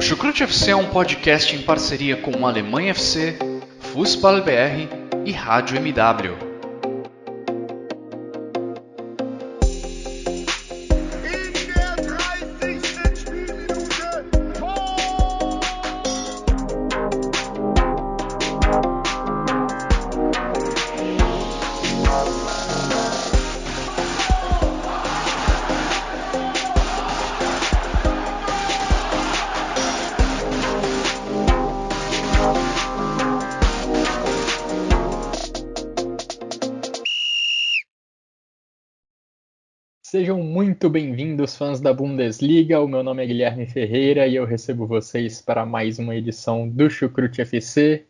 O Chucrute FC é um podcast em parceria com Alemanha FC, Fußball BR e Rádio MW. Sejam muito bem-vindos, fãs da Bundesliga. O meu nome é Guilherme Ferreira e eu recebo vocês para mais uma edição do Chucrute FC.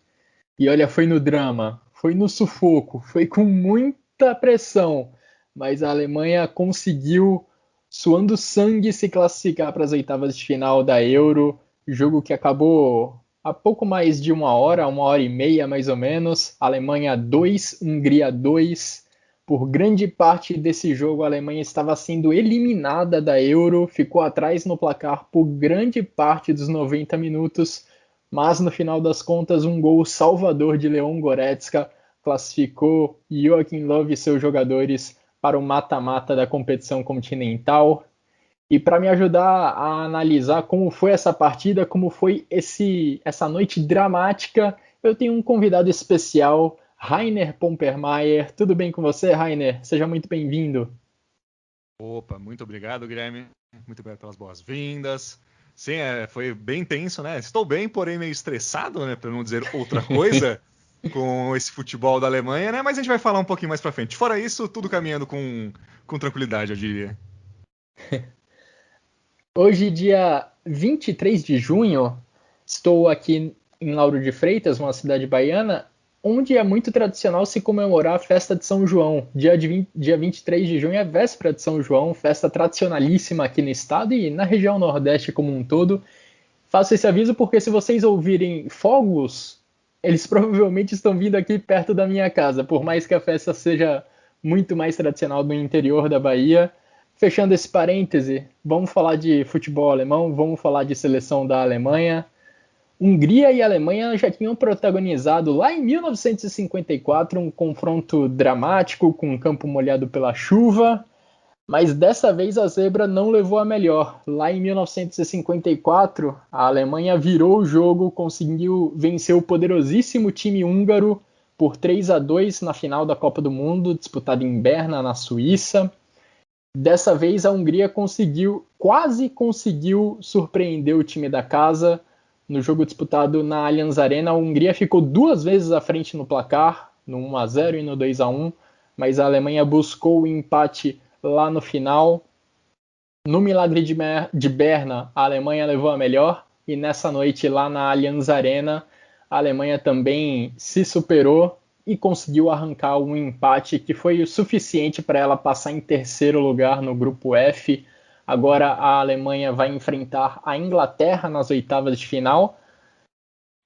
E olha, foi no drama, foi no sufoco, foi com muita pressão, mas a Alemanha conseguiu, suando sangue, se classificar para as oitavas de final da Euro. Jogo que acabou há pouco mais de uma hora e meia mais ou menos. Alemanha 2, Hungria 2. Por grande parte desse jogo, a Alemanha estava sendo eliminada da Euro, ficou atrás no placar por grande parte dos 90 minutos, mas no final das contas, um gol salvador de Leon Goretzka classificou Joachim Löw e seus jogadores para o mata-mata da competição continental. E para me ajudar a analisar como foi essa partida, como foi essa noite dramática, eu tenho um convidado especial, Rainer Pompermayer. Tudo bem com você, Rainer? Seja muito bem-vindo. Opa, muito obrigado, Guilherme. Muito obrigado pelas boas-vindas. Sim, foi bem tenso, né? Estou bem, porém meio estressado, né? Para não dizer outra coisa, com esse futebol da Alemanha, né? Mas a gente vai falar um pouquinho mais para frente. Fora isso, tudo caminhando com tranquilidade, eu diria. Hoje, dia 23 de junho, estou aqui em Lauro de Freitas, uma cidade baiana, onde é muito tradicional se comemorar a festa de São João. Dia 23 de junho é véspera de São João, festa tradicionalíssima aqui no estado e na região Nordeste como um todo. Faço esse aviso porque se vocês ouvirem fogos, eles provavelmente estão vindo aqui perto da minha casa, por mais que a festa seja muito mais tradicional no interior da Bahia. Fechando esse parêntese, vamos falar de futebol alemão, vamos falar de seleção da Alemanha. Hungria e Alemanha já tinham protagonizado lá em 1954 um confronto dramático com o campo molhado pela chuva, mas dessa vez a zebra não levou a melhor. Lá em 1954, a Alemanha virou o jogo, conseguiu vencer o poderosíssimo time húngaro por 3-2 na final da Copa do Mundo, disputada em Berna, na Suíça. Dessa vez a Hungria quase conseguiu surpreender o time da casa. No jogo disputado na Allianz Arena, a Hungria ficou duas vezes à frente no placar, no 1-0 e no 2-1, mas a Alemanha buscou o empate lá no final. No milagre de Berna, a Alemanha levou a melhor, e nessa noite lá na Allianz Arena, a Alemanha também se superou e conseguiu arrancar um empate que foi o suficiente para ela passar em terceiro lugar no grupo F. Agora a Alemanha vai enfrentar a Inglaterra nas oitavas de final.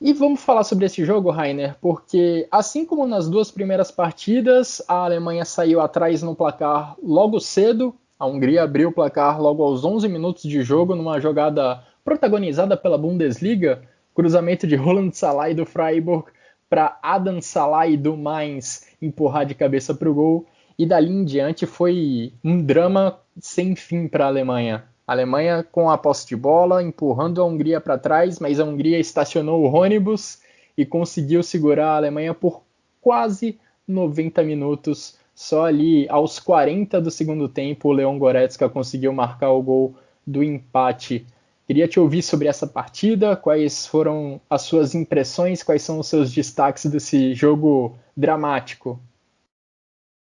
E vamos falar sobre esse jogo, Rainer, porque assim como nas duas primeiras partidas, a Alemanha saiu atrás no placar logo cedo. A Hungria abriu o placar logo aos 11 minutos de jogo, numa jogada protagonizada pela Bundesliga, cruzamento de Roland Salai do Freiburg para Adam Salai do Mainz empurrar de cabeça para o gol. E dali em diante foi um drama sem fim para a Alemanha. A Alemanha com a posse de bola, empurrando a Hungria para trás, mas a Hungria estacionou o ônibus e conseguiu segurar a Alemanha por quase 90 minutos. Só ali aos 40 do segundo tempo, o Leon Goretzka conseguiu marcar o gol do empate. Queria te ouvir sobre essa partida, quais foram as suas impressões, quais são os seus destaques desse jogo dramático.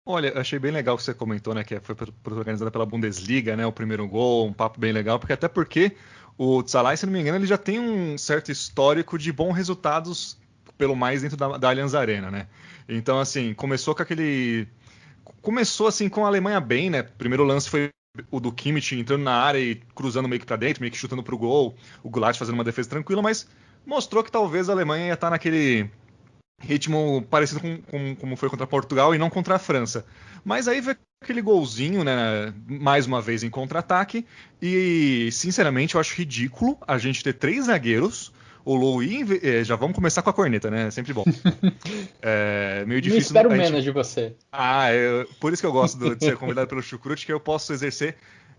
Olha, achei bem legal que você comentou, né, que foi organizada pela Bundesliga, né, o primeiro gol, um papo bem legal, porque o Tzalai, se não me engano, ele já tem um certo histórico de bons resultados, pelo mais dentro da Allianz Arena, né? Então, assim, começou assim com a Alemanha bem, né? Primeiro lance foi o do Kimmich entrando na área e cruzando meio que para dentro, meio que chutando pro gol, o Gulart fazendo uma defesa tranquila, mas mostrou que talvez a Alemanha ia estar ritmo parecido com como foi contra Portugal e não contra a França. Mas aí veio aquele golzinho, né? Mais uma vez em contra-ataque. E, sinceramente, eu acho ridículo a gente ter 3 zagueiros. O Louis, já vamos começar com a corneta, né? Sempre bom. É meio Não difícil espero a gente. menos de você. Por isso que eu gosto de ser convidado pelo Chucrute, que eu posso exercer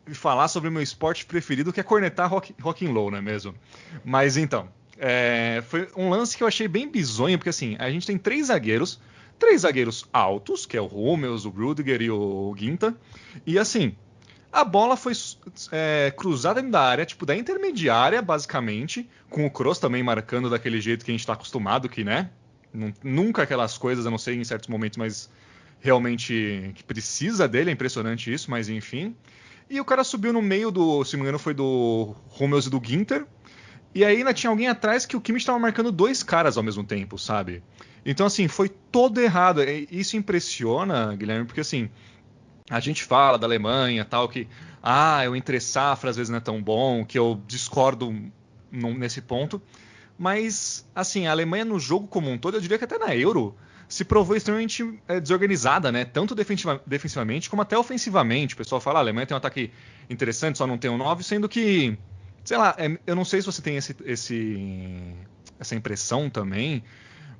e falar sobre o meu esporte preferido, que é cornetar rock and roll, não é mesmo? Mas então, foi um lance que eu achei bem bizonho, porque assim, a gente tem 3 zagueiros altos, que é o Hummels, o Rudiger e o Ginta, e assim, a bola foi cruzada dentro da área, tipo, da intermediária, basicamente, com o Kroos também marcando daquele jeito que a gente tá acostumado, que, né? Nunca aquelas coisas, eu não sei em certos momentos, mas realmente que precisa dele, é impressionante isso, mas enfim. E o cara subiu no meio do, se não me engano, foi do Hummels e do Ginter. E aí ainda tinha alguém atrás que o Kimmich estava marcando 2 caras ao mesmo tempo, sabe? Então, assim, foi todo errado. E isso impressiona, Guilherme, porque assim, a gente fala da Alemanha, tal, que o entre safra às vezes não é tão bom, que eu discordo nesse ponto. Mas, assim, a Alemanha no jogo como um todo, eu diria que até na Euro, se provou extremamente desorganizada, né? Tanto defensivamente como até ofensivamente. O pessoal fala, a Alemanha tem um ataque interessante, só não tem um 9, sendo que, sei lá, eu não sei se você tem essa impressão também,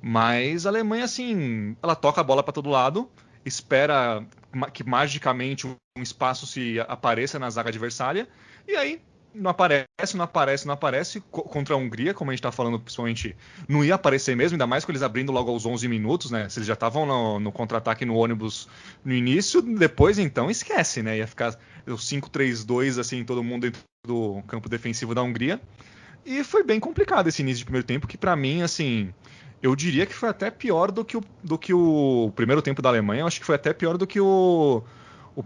mas a Alemanha, assim, ela toca a bola para todo lado, espera que magicamente um espaço se apareça na zaga adversária, e aí não aparece, não aparece, não aparece. Contra a Hungria, como a gente tá falando, principalmente, não ia aparecer mesmo, ainda mais com eles abrindo logo aos 11 minutos, né? Se eles já estavam no contra-ataque no ônibus no início, depois então esquece, né? Ia ficar o 5-3-2, assim, todo mundo dentro do campo defensivo da Hungria. E foi bem complicado esse início de primeiro tempo, que pra mim, assim, eu diria que foi até pior do que o primeiro tempo da Alemanha. Eu acho que foi até pior do que o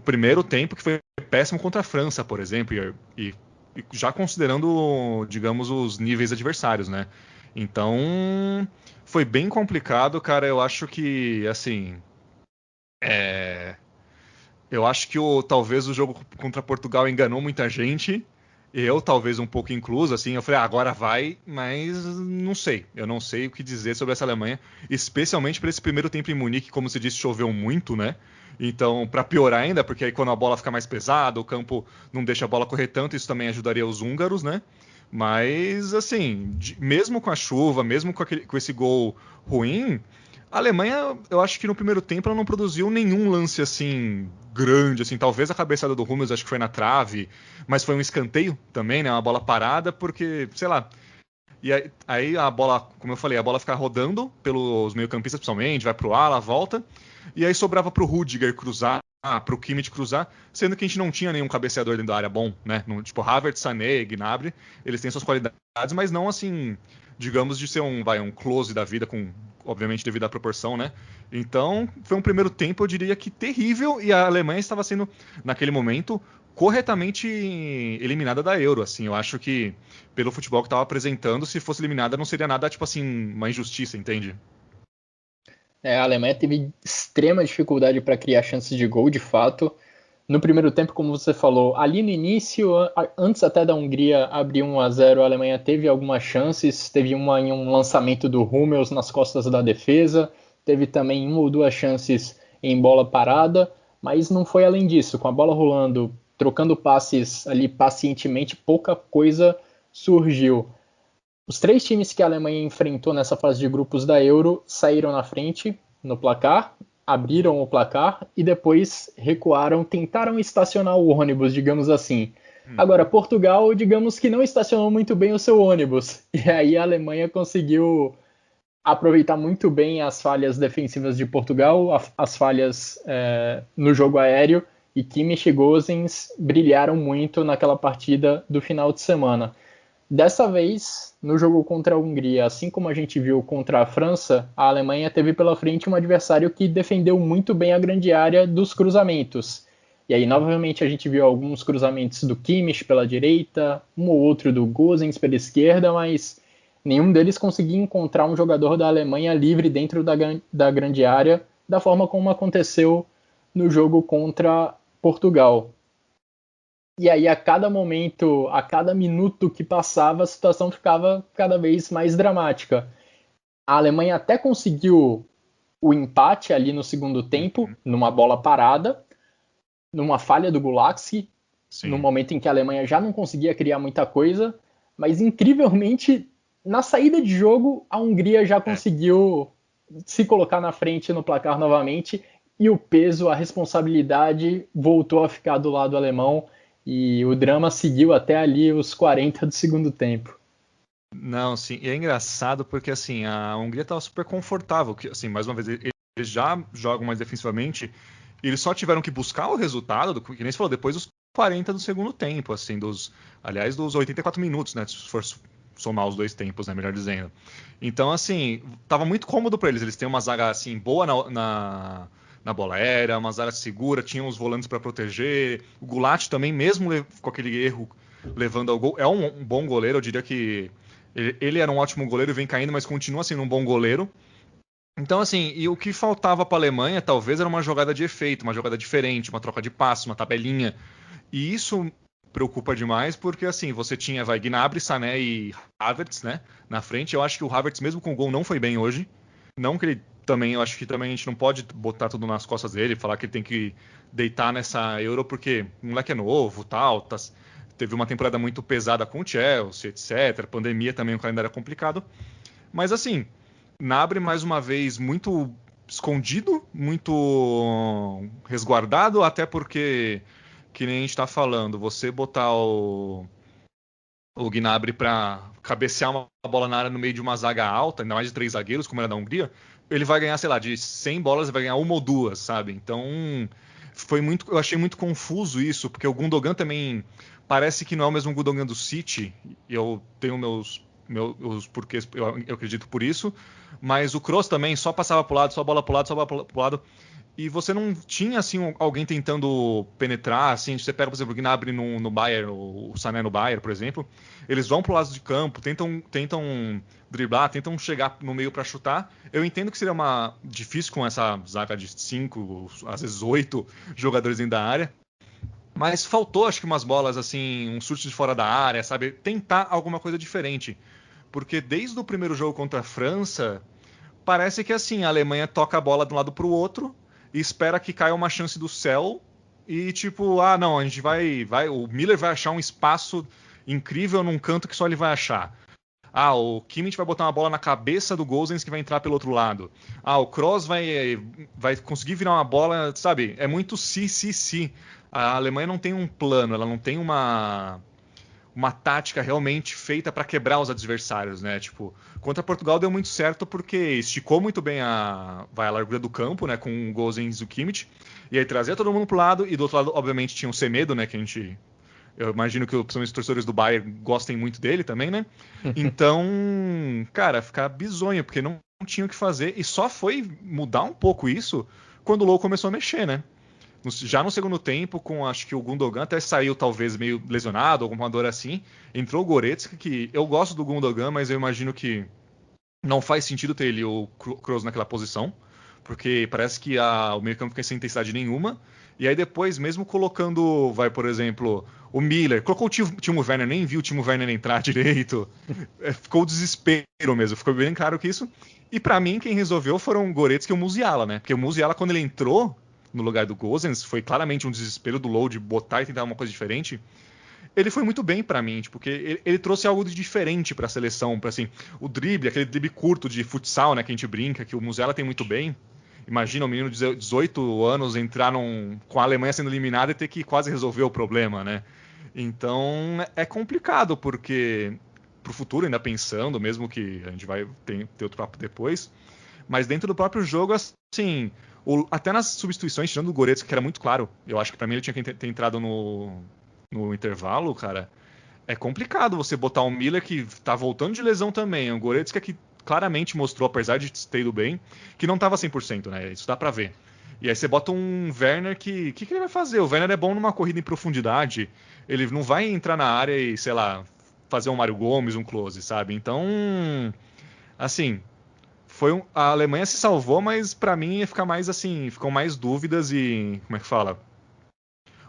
primeiro tempo, que foi péssimo contra a França, por exemplo, e já considerando, digamos, os níveis adversários, né? Então, foi bem complicado, cara. Eu acho que, assim, eu acho que talvez o jogo contra Portugal enganou muita gente. Eu, talvez um pouco incluso, assim, eu falei, agora vai, mas não sei. Eu não sei o que dizer sobre essa Alemanha, especialmente para esse primeiro tempo em Munique, como se disse, choveu muito, né? Então, para piorar ainda, porque aí quando a bola fica mais pesada, o campo não deixa a bola correr tanto, isso também ajudaria os húngaros, né? Mas, assim, mesmo com a chuva, mesmo com esse gol ruim, a Alemanha, eu acho que no primeiro tempo ela não produziu nenhum lance assim grande, assim, talvez a cabeçada do Hummels acho que foi na trave, mas foi um escanteio também, né, uma bola parada, porque, sei lá, e aí a bola, como eu falei, a bola fica rodando pelos meio-campistas principalmente, vai pro ala, volta, e aí sobrava pro Rudiger cruzar, pro Kimmich cruzar, sendo que a gente não tinha nenhum cabeceador dentro da área bom, né, tipo Havertz, Sané, Gnabry, eles têm suas qualidades, mas não assim, digamos, de ser um close da vida, com obviamente devido à proporção, né? Então, foi um primeiro tempo, eu diria que terrível, e a Alemanha estava sendo, naquele momento, corretamente eliminada da Euro, assim, eu acho que pelo futebol que estava apresentando, se fosse eliminada não seria nada, tipo assim, uma injustiça, entende? A Alemanha teve extrema dificuldade para criar chances de gol, de fato. No primeiro tempo, como você falou, ali no início, antes até da Hungria abrir 1-0, a Alemanha teve algumas chances. Teve uma em um lançamento do Hummels nas costas da defesa. Teve também 1 ou 2 chances em bola parada. Mas não foi além disso. Com a bola rolando, trocando passes ali pacientemente, pouca coisa surgiu. Os 3 times que a Alemanha enfrentou nessa fase de grupos da Euro saíram na frente no placar, abriram o placar e depois recuaram, tentaram estacionar o ônibus, digamos assim. Agora, Uhum. Portugal, digamos que não estacionou muito bem o seu ônibus. E aí a Alemanha conseguiu aproveitar muito bem as falhas defensivas de Portugal, as falhas no jogo aéreo, e Kimmich e Gosens brilharam muito naquela partida do final de semana. Dessa vez, no jogo contra a Hungria, assim como a gente viu contra a França, a Alemanha teve pela frente um adversário que defendeu muito bem a grande área dos cruzamentos. E aí, novamente, a gente viu alguns cruzamentos do Kimmich pela direita, um ou outro do Gosens pela esquerda, mas nenhum deles conseguia encontrar um jogador da Alemanha livre dentro da grande área, da forma como aconteceu no jogo contra Portugal. E aí, a cada momento, a cada minuto que passava, a situação ficava cada vez mais dramática. A Alemanha até conseguiu o empate ali no segundo tempo, numa bola parada, numa falha do Gulacsy, no momento em que a Alemanha já não conseguia criar muita coisa, mas incrivelmente, na saída de jogo, a Hungria já conseguiu se colocar na frente no placar novamente, e o peso, a responsabilidade voltou a ficar do lado alemão, e o drama seguiu até ali os 40 do segundo tempo. Não, sim, e é engraçado porque assim, a Hungria estava super confortável, que assim, mais uma vez, eles já jogam mais defensivamente, e eles só tiveram que buscar o resultado, que nem você falou, depois dos 40 do segundo tempo, assim, dos 84 minutos, né, se for somar os dois tempos, né, melhor dizendo. Então, assim, tava muito cômodo para eles têm uma zaga, assim, boa na bola aérea, uma zaga segura, tinham os volantes para proteger, o Gulat também, mesmo com aquele erro levando ao gol, é um bom goleiro, eu diria que ele era um ótimo goleiro e vem caindo, mas continua sendo um bom goleiro. Então, assim, e o que faltava para a Alemanha talvez era uma jogada de efeito, uma jogada diferente, uma troca de passos, uma tabelinha. E isso preocupa demais porque, assim, você tinha Gnabry, Sané e Havertz, né, na frente. Eu acho que o Havertz, mesmo com o gol, não foi bem hoje. Não que ele também, eu acho que também a gente não pode botar tudo nas costas dele, falar que ele tem que deitar nessa Euro porque o moleque é novo, tal, teve uma temporada muito pesada com o Chelsea, etc. Pandemia também, o calendário é complicado. Mas assim, Gnabry mais uma vez muito escondido, muito resguardado, até porque, que nem a gente está falando, você botar o Gnabry para cabecear uma bola na área no meio de uma zaga alta, ainda mais de 3 zagueiros, como era da Hungria, ele vai ganhar, sei lá, de 100 bolas, ele vai ganhar uma ou duas, sabe? Então, eu achei muito confuso isso, porque o Gundogan também parece que não é o mesmo Gundogan do City, e eu tenho meus porquês, eu acredito por isso, mas o Kroos também só passava pro lado, só bola pro lado, só bola pro lado, e você não tinha assim alguém tentando penetrar, assim, você pega, por exemplo, o Gnabry no Bayern, o Sané no Bayern, por exemplo, eles vão pro lado de campo, tentam driblar, tentam chegar no meio para chutar. Eu entendo que seria difícil com essa zaga de 5, às vezes 8 jogadores dentro da área, mas faltou, acho que umas bolas assim, um chute de fora da área, sabe? Tentar alguma coisa diferente. Porque desde o primeiro jogo contra a França, parece que assim, a Alemanha toca a bola de um lado para o outro e espera que caia uma chance do céu e tipo, não, a gente vai, o Miller vai achar um espaço incrível num canto que só ele vai achar. O Kimmich vai botar uma bola na cabeça do Gosens que vai entrar pelo outro lado. O Kroos vai conseguir virar uma bola, sabe? É muito si. A Alemanha não tem um plano, ela não tem uma tática realmente feita para quebrar os adversários, né? Tipo, contra Portugal deu muito certo porque esticou muito bem a largura do campo, né? Com o Gosens e o Kimmich. E aí trazia todo mundo pro lado e do outro lado, obviamente, tinha o Semedo, né? Eu imagino que os torcedores do Bayern gostem muito dele também, né? Então, cara, fica bizonho, porque não tinha o que fazer. E só foi mudar um pouco isso quando o Low começou a mexer, né? Já no segundo tempo, acho que o Gundogan até saiu talvez meio lesionado, alguma dor assim. Entrou o Goretzka, que eu gosto do Gundogan, mas eu imagino que não faz sentido ter ele o Kroos naquela posição, porque parece que o meio campo fica sem intensidade nenhuma. E aí depois, mesmo colocando, por exemplo, o Miller, colocou o Timo Werner, nem viu o Timo Werner entrar direito. Ficou o desespero mesmo, ficou bem claro que isso. E para mim, quem resolveu foram o Goretzka e o Musiala, né? Porque o Musiala, quando ele entrou no lugar do Gosens, foi claramente um desespero do Low de botar e tentar uma coisa diferente. Ele foi muito bem para mim, porque ele trouxe algo de diferente para a seleção, para assim, o drible, aquele drible curto de futsal, né, que a gente brinca, que o Musiala tem muito bem. Imagina um menino de 18 anos entrar com a Alemanha sendo eliminada e ter que quase resolver o problema, né? Então é complicado, porque pro futuro, ainda pensando, mesmo que a gente vai ter outro papo depois, mas dentro do próprio jogo, assim, até nas substituições, tirando o Goretzka, que era muito claro, eu acho que para mim ele tinha que ter entrado no intervalo, cara, é complicado você botar um Miller que tá voltando de lesão também, um Goretzka que claramente mostrou, apesar de ter ido bem, que não tava 100%, né? Isso dá pra ver. E aí você bota um Werner que ele vai fazer? O Werner é bom numa corrida em profundidade, ele não vai entrar na área e, sei lá, fazer um Mário Gomes, um close, sabe? Então, assim, a Alemanha se salvou, mas pra mim ia ficar mais assim, ficam mais dúvidas e, como é que fala?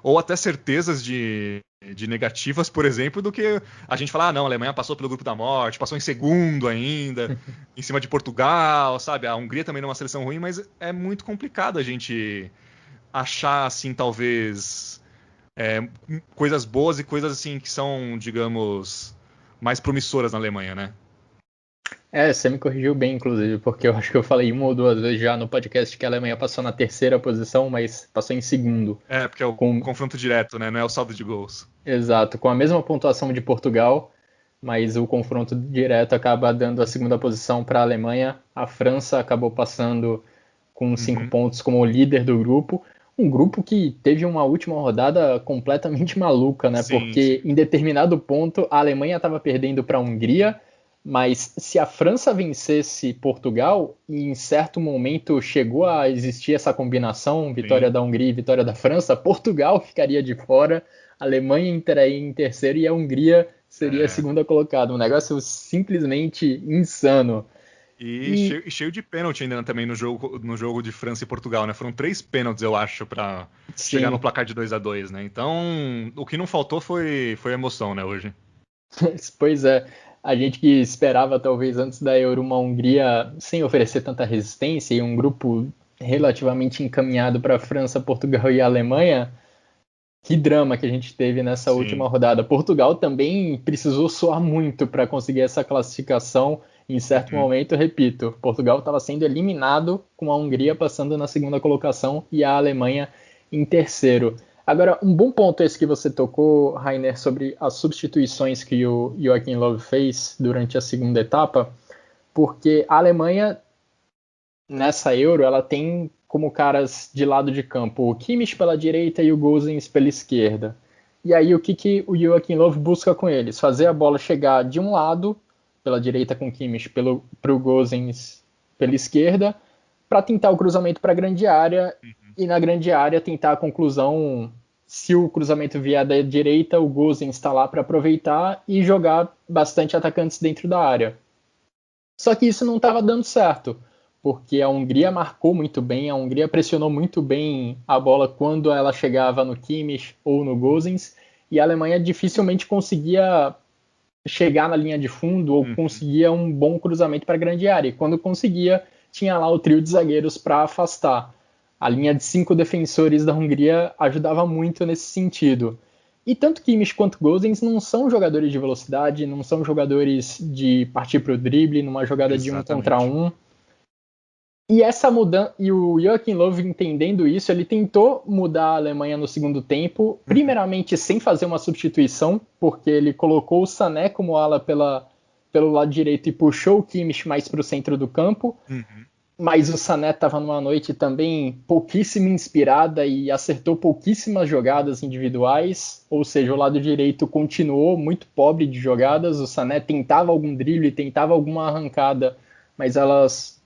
ou até certezas de negativas, por exemplo, do que a gente falar, não, a Alemanha passou pelo grupo da morte, passou em segundo ainda, em cima de Portugal, sabe? A Hungria também não é uma seleção ruim, mas é muito complicado a gente achar, assim, talvez coisas boas e coisas, assim, que são, digamos, mais promissoras na Alemanha, né? Você me corrigiu bem, inclusive, porque eu acho que eu falei uma ou duas vezes já no podcast que a Alemanha passou na terceira posição, mas passou em segundo. Porque é o Com... confronto direto, né? Não é o saldo de gols. Exato, com a mesma pontuação de Portugal, mas o confronto direto acaba dando a segunda posição para a Alemanha. A França acabou passando com 5 pontos como líder do grupo. Um grupo que teve uma última rodada completamente maluca, né? Sim, porque em determinado ponto a Alemanha estava perdendo para a Hungria, mas se a França vencesse Portugal, e em certo momento chegou a existir essa combinação, vitória da Hungria e vitória da França, Portugal ficaria de fora, a Alemanha entraria em terceiro e a Hungria seria a segunda colocada. Um negócio simplesmente insano. E cheio de pênalti ainda também no jogo de França e Portugal, né? Foram 3 pênaltis, eu acho, para chegar no placar de 2-2, né? Então, o que não faltou foi emoção, né, hoje. Pois é. A gente que esperava, talvez, antes da Euro, uma Hungria sem oferecer tanta resistência e um grupo relativamente encaminhado para a França, Portugal e Alemanha, que drama que a gente teve nessa última rodada. Portugal também precisou suar muito para conseguir essa classificação. Em certo momento, repito, Portugal estava sendo eliminado com a Hungria passando na segunda colocação e a Alemanha em terceiro. Agora, um bom ponto esse que você tocou, Rainer, sobre as substituições que o Joachim Löw fez durante a segunda etapa, porque a Alemanha, nessa Euro, ela tem como caras de lado de campo o Kimmich pela direita e o Gosens pela esquerda. E aí, o que o Joachim Löw busca com eles? Fazer a bola chegar de um lado, pela direita com o Kimmich, para o Gosens pela esquerda, para tentar o cruzamento para a grande área, e na grande área tentar a conclusão. Se o cruzamento vier da direita, o Gosens está lá para aproveitar e jogar bastante atacantes dentro da área. Só que isso não estava dando certo, porque a Hungria marcou muito bem, a Hungria pressionou muito bem a bola quando ela chegava no Kimmich ou no Gosens, e a Alemanha dificilmente conseguia chegar na linha de fundo ou conseguia um bom cruzamento para a grande área. E quando conseguia, tinha lá o trio de zagueiros para afastar. A linha de 5 defensores da Hungria ajudava muito nesse sentido. E tanto Kimmich quanto Gosens não são jogadores de velocidade, não são jogadores de partir para o drible, numa jogada de 1 contra 1. E essa mudança, e o Joachim Löw, entendendo isso, ele tentou mudar a Alemanha no segundo tempo, primeiramente sem fazer uma substituição, porque ele colocou o Sané como ala pelo lado direito e puxou o Kimmich mais para o centro do campo. Mas o Sané estava numa noite também pouquíssimo inspirada e acertou pouquíssimas jogadas individuais, ou seja, o lado direito continuou muito pobre de jogadas, o Sané tentava algum drible, tentava alguma arrancada, mas elas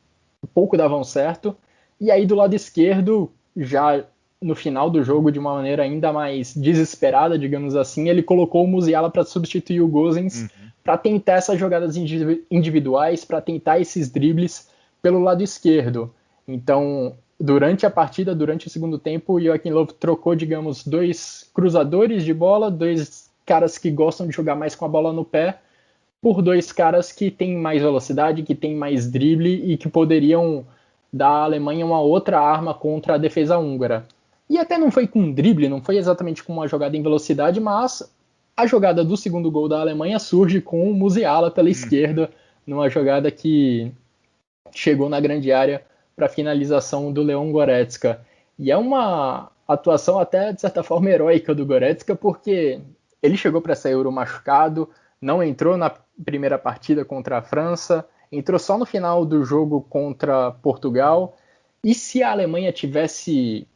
pouco davam certo, e aí do lado esquerdo, já no final do jogo, de uma maneira ainda mais desesperada, digamos assim, ele colocou o Musiala para substituir o Gosens, para tentar essas jogadas individuais, para tentar esses dribles pelo lado esquerdo. Então, durante a partida, durante o segundo tempo, o Joachim Löw trocou, digamos, 2 cruzadores de bola, 2 caras que gostam de jogar mais com a bola no pé, por 2 caras que têm mais velocidade, que têm mais drible e que poderiam dar à Alemanha uma outra arma contra a defesa húngara. E até não foi com drible, não foi exatamente com uma jogada em velocidade, mas a jogada do segundo gol da Alemanha surge com o Musiala pela esquerda, numa jogada que chegou na grande área para finalização do Leon Goretzka. E é uma atuação até, de certa forma, heróica do Goretzka, porque ele chegou para essa Euro machucado, não entrou na primeira partida contra a França, entrou só no final do jogo contra Portugal, e se a Alemanha tivesse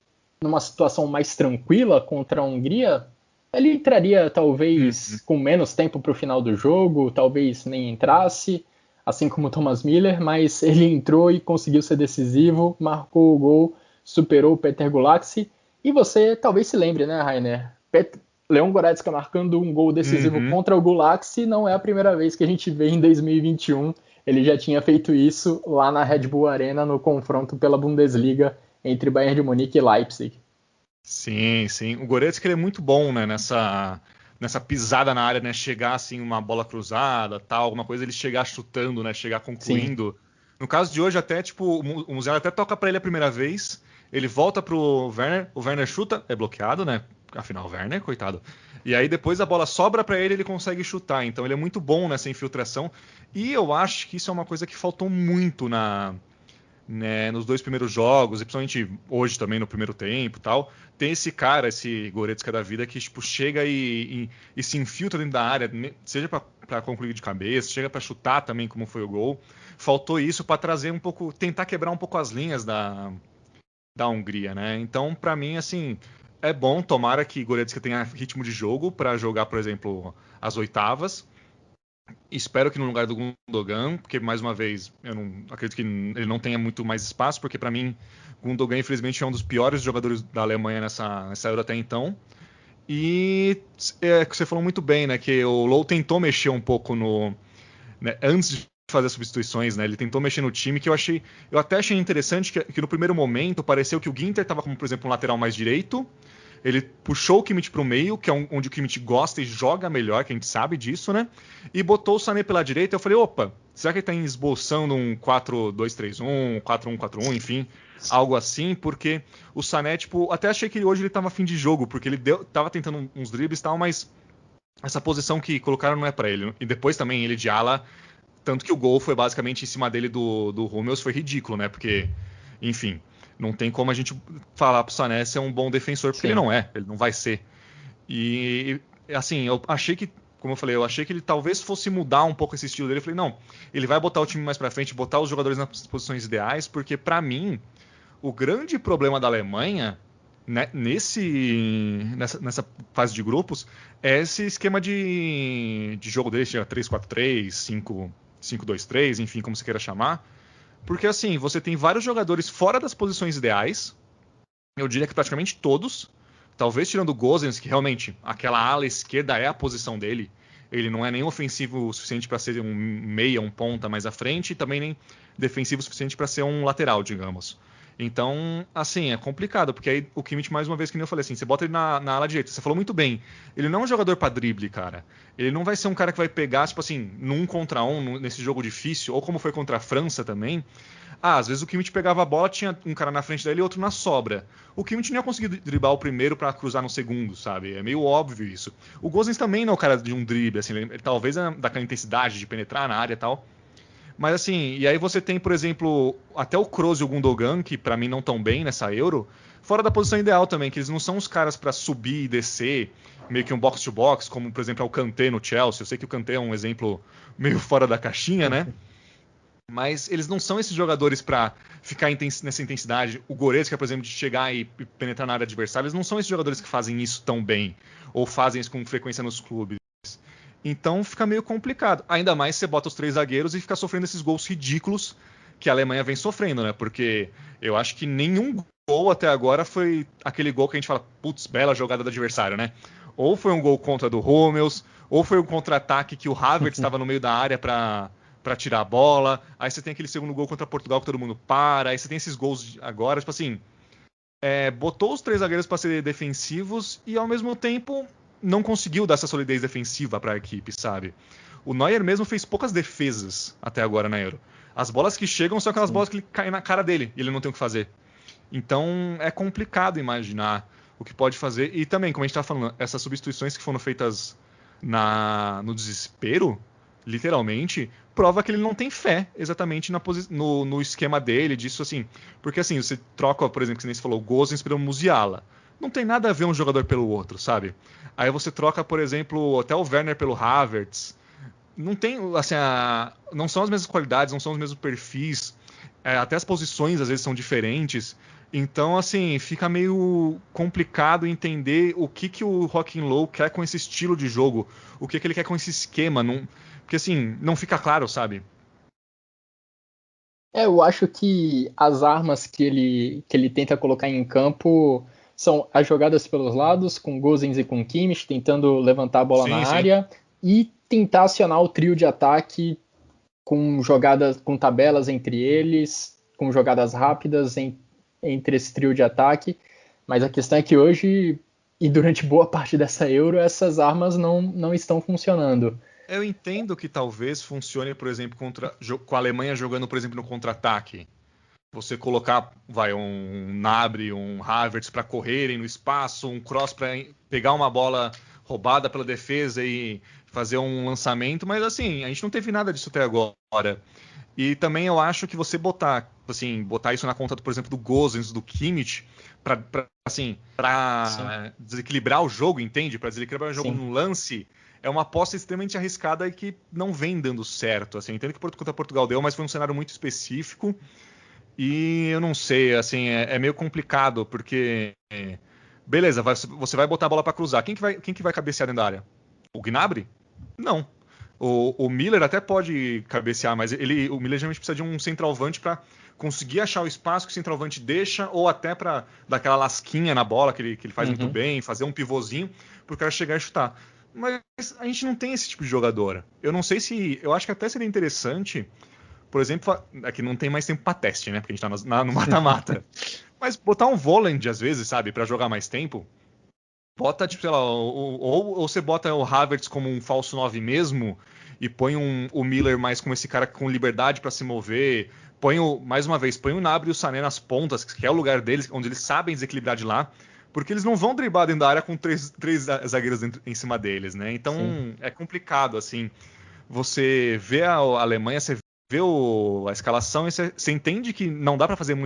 numa situação mais tranquila contra a Hungria, ele entraria talvez com menos tempo para o final do jogo, talvez nem entrasse, assim como o Thomas Müller, mas ele entrou e conseguiu ser decisivo, marcou o gol, superou o Peter Gulaxi, e você talvez se lembre, né, Rainer? Leon Goretzka marcando um gol decisivo contra o Gulaxi não é a primeira vez que a gente vê em 2021. Ele já tinha feito isso lá na Red Bull Arena no confronto pela Bundesliga entre Bayern de Munique e Leipzig. Sim, sim. O Goretzka ele é muito bom, né, nessa pisada na área, né, chegar assim uma bola cruzada, tal, alguma coisa, ele chegar chutando, né, chegar Sim. concluindo. No caso de hoje até, tipo, o Musiala até toca para ele a primeira vez, ele volta pro Werner, o Werner chuta, é bloqueado, né? Afinal, o Werner, coitado. E aí depois a bola sobra para ele, ele consegue chutar. Então ele é muito bom nessa infiltração. E eu acho que isso é uma coisa que faltou muito né, nos dois primeiros jogos, e principalmente hoje também no primeiro tempo e tal, tem esse cara, esse Goretzka da vida, que tipo, chega e se infiltra dentro da área, seja para concluir de cabeça, chega para chutar também, como foi o gol. Faltou isso para trazer um pouco, tentar quebrar um pouco as linhas da Hungria, né? Então, para mim, assim, é bom, tomara que Goretzka tenha ritmo de jogo para jogar, por exemplo, as oitavas. Espero que no lugar do Gundogan, porque mais uma vez eu não acredito que ele não tenha muito mais espaço, porque para mim Gundogan infelizmente é um dos piores jogadores da Alemanha nessa Euro até então. E que você falou muito bem, né, que o Low tentou mexer um pouco né, antes de fazer as substituições, né, ele tentou mexer no time que eu até achei interessante que no primeiro momento pareceu que o Ginter estava como por exemplo um lateral mais direito. Ele puxou o Kimmich para o meio, que é onde o Kimmich gosta e joga melhor, que a gente sabe disso, né? E botou o Sané pela direita. Eu falei, opa, será que ele está esboçando um 4-2-3-1, 4-1-4-1, enfim, algo assim? Porque o Sané, tipo, até achei que hoje ele estava afim de jogo, porque ele tava tentando uns dribles e tal, mas essa posição que colocaram não é para ele. E depois também ele de ala, tanto que o gol foi basicamente em cima dele do Hummels, foi ridículo, né? Porque, enfim, não tem como a gente falar pro Sané ser um bom defensor, porque Sim. ele não vai ser. E, assim, eu achei que, como eu falei, eu achei que ele talvez fosse mudar um pouco esse estilo dele. Eu falei, não, ele vai botar o time mais pra frente, botar os jogadores nas posições ideais, porque pra mim, o grande problema da Alemanha, né, nessa fase de grupos, é esse esquema de jogo dele, 3-4-3, 5-2-3, enfim, como você queira chamar. Porque assim, você tem vários jogadores fora das posições ideais, eu diria que praticamente todos, talvez tirando o Gosens, que realmente aquela ala esquerda é a posição dele, ele não é nem ofensivo o suficiente para ser um meia, um ponta mais à frente, e também nem defensivo o suficiente para ser um lateral, digamos. Então, assim, é complicado, porque aí o Kimmich, mais uma vez, que nem eu falei assim, você bota ele na ala direita, você falou muito bem, ele não é um jogador para drible, cara. Ele não vai ser um cara que vai pegar, tipo assim, num contra um, nesse jogo difícil, ou como foi contra a França também. Às vezes o Kimmich pegava a bola, tinha um cara na frente dele e outro na sobra. O Kimmich não ia conseguir driblar o primeiro para cruzar no segundo, sabe? É meio óbvio isso. O Gosens também não é o cara de um drible, assim, ele talvez é daquela intensidade de penetrar na área e tal. Mas assim, e aí você tem, por exemplo, até o Kroos e o Gundogan, que para mim não estão bem nessa Euro, fora da posição ideal também, que eles não são os caras para subir e descer, meio que um box-to-box, como por exemplo é o Kanté no Chelsea. Eu sei que o Kanté é um exemplo meio fora da caixinha, né? Mas eles não são esses jogadores para ficar nessa intensidade. O Goretzka, por exemplo, de chegar e penetrar na área adversária, eles não são esses jogadores que fazem isso tão bem, ou fazem isso com frequência nos clubes. Então fica meio complicado. Ainda mais se você bota os três zagueiros e fica sofrendo esses gols ridículos que a Alemanha vem sofrendo, né? Porque eu acho que nenhum gol até agora foi aquele gol que a gente fala, putz, bela jogada do adversário, né? Ou foi um gol contra do Hummels, ou foi um contra-ataque que o Havertz estava no meio da área para tirar a bola. Aí você tem aquele segundo gol contra Portugal que todo mundo para. Aí você tem esses gols agora, tipo assim, botou os três zagueiros para ser defensivos e ao mesmo tempo não conseguiu dar essa solidez defensiva para a equipe, sabe? O Neuer mesmo fez poucas defesas até agora na Euro. As bolas que chegam são aquelas bolas que caem na cara dele e ele não tem o que fazer. Então é complicado imaginar o que pode fazer. E também, como a gente estava falando, essas substituições que foram feitas no desespero, literalmente, prova que ele não tem fé exatamente no esquema dele, disso assim. Porque assim, você troca, por exemplo, que nem você falou, o Gosens pelo Musiala. Não tem nada a ver um jogador pelo outro, sabe? Aí você troca, por exemplo, até o Werner pelo Havertz. Não tem, assim, não são as mesmas qualidades, não são os mesmos perfis. Até as posições às vezes são diferentes. Então, assim, fica meio complicado entender o que o Joachim Low quer com esse estilo de jogo, o que ele quer com esse esquema. Não, porque, assim, não fica claro, sabe? Eu acho que as armas que ele tenta colocar em campo são as jogadas pelos lados, com Gosens e com Kimmich, tentando levantar a bola na Sim, sim. área, e tentar acionar o trio de ataque com jogadas, com tabelas entre eles, com jogadas rápidas entre esse trio de ataque. Mas a questão é que hoje, e durante boa parte dessa Euro, essas armas não estão funcionando. Eu entendo que talvez funcione, por exemplo, com a Alemanha jogando, por exemplo, no contra-ataque. Você colocar, um Gnabry, um Havertz para correrem no espaço, um Kroos para pegar uma bola roubada pela defesa e fazer um lançamento, mas assim, a gente não teve nada disso até agora. E também eu acho que você botar isso na conta, por exemplo, do Gosens, do Kimmich, para desequilibrar o jogo, entende? Para desequilibrar o jogo no lance, é uma aposta extremamente arriscada e que não vem dando certo. Assim, entendo que contra Portugal deu, mas foi um cenário muito específico. E eu não sei, assim, é meio complicado, porque beleza, você vai botar a bola para cruzar. Quem que vai cabecear dentro da área? O Gnabry? Não. O Miller até pode cabecear, mas o Miller geralmente precisa de um centroavante para conseguir achar o espaço que o centroavante deixa, ou até para dar aquela lasquinha na bola que ele faz muito bem, fazer um pivôzinho para o cara chegar e chutar. Mas a gente não tem esse tipo de jogador. Eu não sei se... Eu acho que até seria interessante, por exemplo, aqui não tem mais tempo para teste, né? Porque a gente tá no mata-mata. Mas botar um Voland, às vezes, sabe? Para jogar mais tempo. Bota, tipo, sei lá, ou você bota o Havertz como um falso 9 mesmo e põe o Miller mais como esse cara com liberdade para se mover. Mais uma vez, põe o Gnabry e o Sané nas pontas, que é o lugar deles, onde eles sabem desequilibrar de lá, porque eles não vão driblar dentro da área com três zagueiros em cima deles, né? Então é complicado, assim. Você vê a Alemanha, você vê a escalação e você entende que não dá para fazer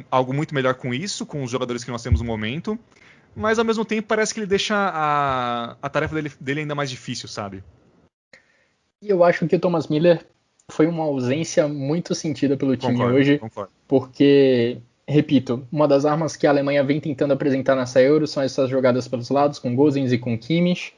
algo muito melhor com isso, com os jogadores que nós temos no momento. Mas ao mesmo tempo parece que ele deixa a tarefa dele ainda mais difícil, sabe? E eu acho que o Thomas Miller foi uma ausência muito sentida pelo time hoje, porque, repito, uma das armas que a Alemanha vem tentando apresentar nessa Euro são essas jogadas pelos lados, com Gosens e com Kimmich,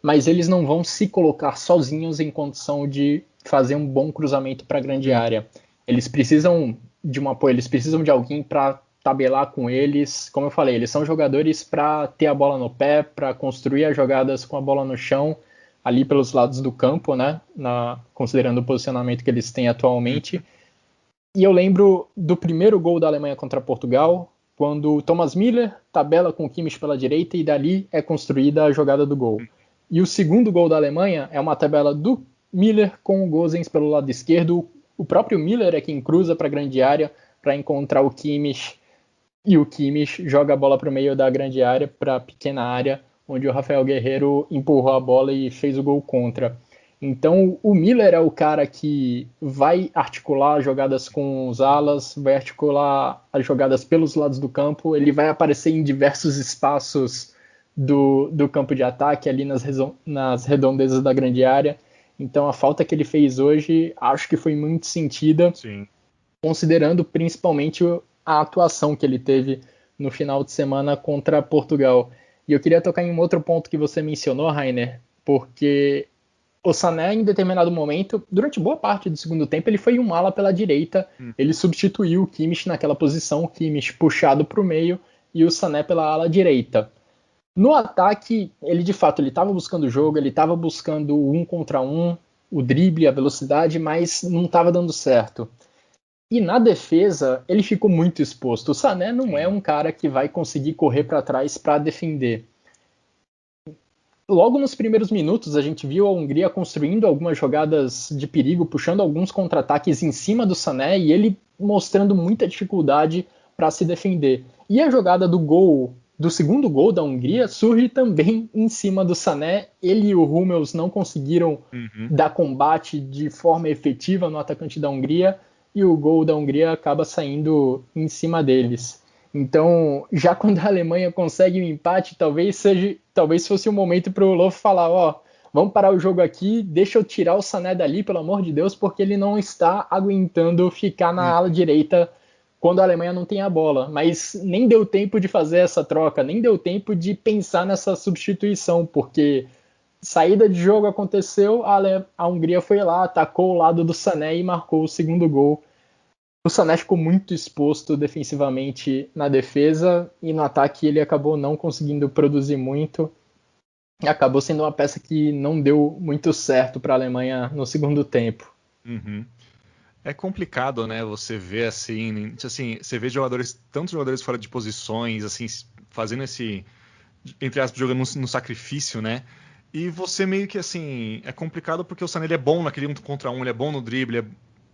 mas eles não vão se colocar sozinhos em condição de fazer um bom cruzamento para a grande área. Eles precisam de um apoio, eles precisam de alguém para tabelar com eles. Como eu falei, eles são jogadores para ter a bola no pé, para construir as jogadas com a bola no chão, ali pelos lados do campo, né? Considerando o posicionamento que eles têm atualmente. E eu lembro do primeiro gol da Alemanha contra Portugal, quando o Thomas Miller tabela com o Kimmich pela direita e dali é construída a jogada do gol. E o segundo gol da Alemanha é uma tabela do Miller com o Gosens pelo lado esquerdo. O próprio Miller é quem cruza para a grande área para encontrar o Kimmich, e o Kimmich joga a bola para o meio da grande área, para a pequena área, onde o Rafael Guerreiro empurrou a bola e fez o gol contra. Então o Miller é o cara que vai articular jogadas com os alas, vai articular as jogadas pelos lados do campo, ele vai aparecer em diversos espaços do campo de ataque, ali nas redondezas da grande área. Então a falta que ele fez hoje, acho que foi muito sentida, considerando principalmente a atuação que ele teve no final de semana contra Portugal. E eu queria tocar em um outro ponto que você mencionou, Rainer, porque o Sané, em determinado momento, durante boa parte do segundo tempo, ele foi um ala pela direita, ele substituiu o Kimmich naquela posição, o Kimmich puxado para o meio e o Sané pela ala direita. No ataque, ele de fato estava buscando o jogo, ele estava buscando o 1 contra 1, o drible, a velocidade, mas não estava dando certo. E na defesa, ele ficou muito exposto. O Sané não é um cara que vai conseguir correr para trás para defender. Logo nos primeiros minutos, a gente viu a Hungria construindo algumas jogadas de perigo, puxando alguns contra-ataques em cima do Sané e ele mostrando muita dificuldade para se defender. E a jogada do segundo gol da Hungria surge também em cima do Sané. Ele e o Hummels não conseguiram dar combate de forma efetiva no atacante da Hungria, e o gol da Hungria acaba saindo em cima deles. Então, já quando a Alemanha consegue um empate, talvez fosse o momento para o Löw falar, vamos parar o jogo aqui, deixa eu tirar o Sané dali, pelo amor de Deus, porque ele não está aguentando ficar na ala direita quando a Alemanha não tem a bola. Mas nem deu tempo de fazer essa troca, nem deu tempo de pensar nessa substituição, porque saída de jogo aconteceu, a Hungria foi lá, atacou o lado do Sané e marcou o segundo gol. O Sané ficou muito exposto defensivamente na defesa e no ataque ele acabou não conseguindo produzir muito. Acabou sendo uma peça que não deu muito certo para a Alemanha no segundo tempo. É complicado, né? Você vê assim, você vê jogadores, tantos jogadores fora de posições, assim, fazendo esse, entre aspas, jogando no sacrifício, né? E você meio que assim, é complicado porque o Sané ele é bom naquele 1 contra 1, ele é bom no drible, é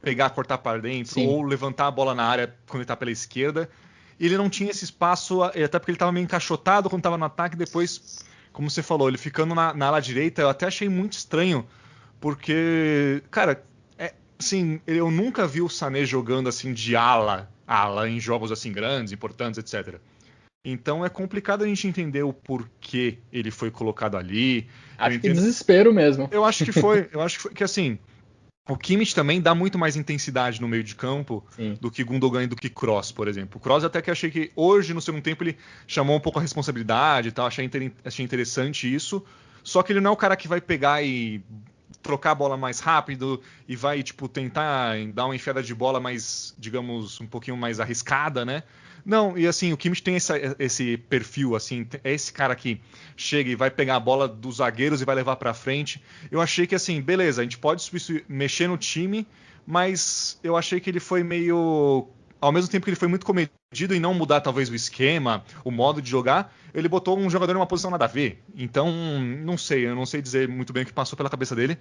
pegar, cortar para dentro, Sim. ou levantar a bola na área quando ele tá pela esquerda. E ele não tinha esse espaço, até porque ele tava meio encaixotado quando tava no ataque, depois, como você falou, ele ficando na ala direita, eu até achei muito estranho, porque, cara, assim, eu nunca vi o Sané jogando assim de ala em jogos assim grandes, importantes, etc. Então é complicado a gente entender o porquê ele foi colocado ali. Eu Acho que entendo. desespero mesmo. Eu acho que foi que assim, o Kimmich também dá muito mais intensidade no meio de campo Sim. do que Gundogan e do que Kroos, por exemplo. O Kroos até que achei que hoje, no segundo tempo, ele chamou um pouco a responsabilidade e tal, achei interessante isso. Só que ele não é o cara que vai pegar e trocar a bola mais rápido e vai, tipo, tentar dar uma enfiada de bola mais, digamos, um pouquinho mais arriscada, né? Não, e assim, o Kimmich tem esse perfil, assim, é esse cara que chega e vai pegar a bola dos zagueiros e vai levar pra frente. Eu achei que, assim, beleza, a gente pode mexer no time, mas eu achei que ele foi meio... Ao mesmo tempo que ele foi muito comedido em não mudar, talvez, o esquema, o modo de jogar, ele botou um jogador em uma posição nada a ver. Então, não sei, eu não sei dizer muito bem o que passou pela cabeça dele.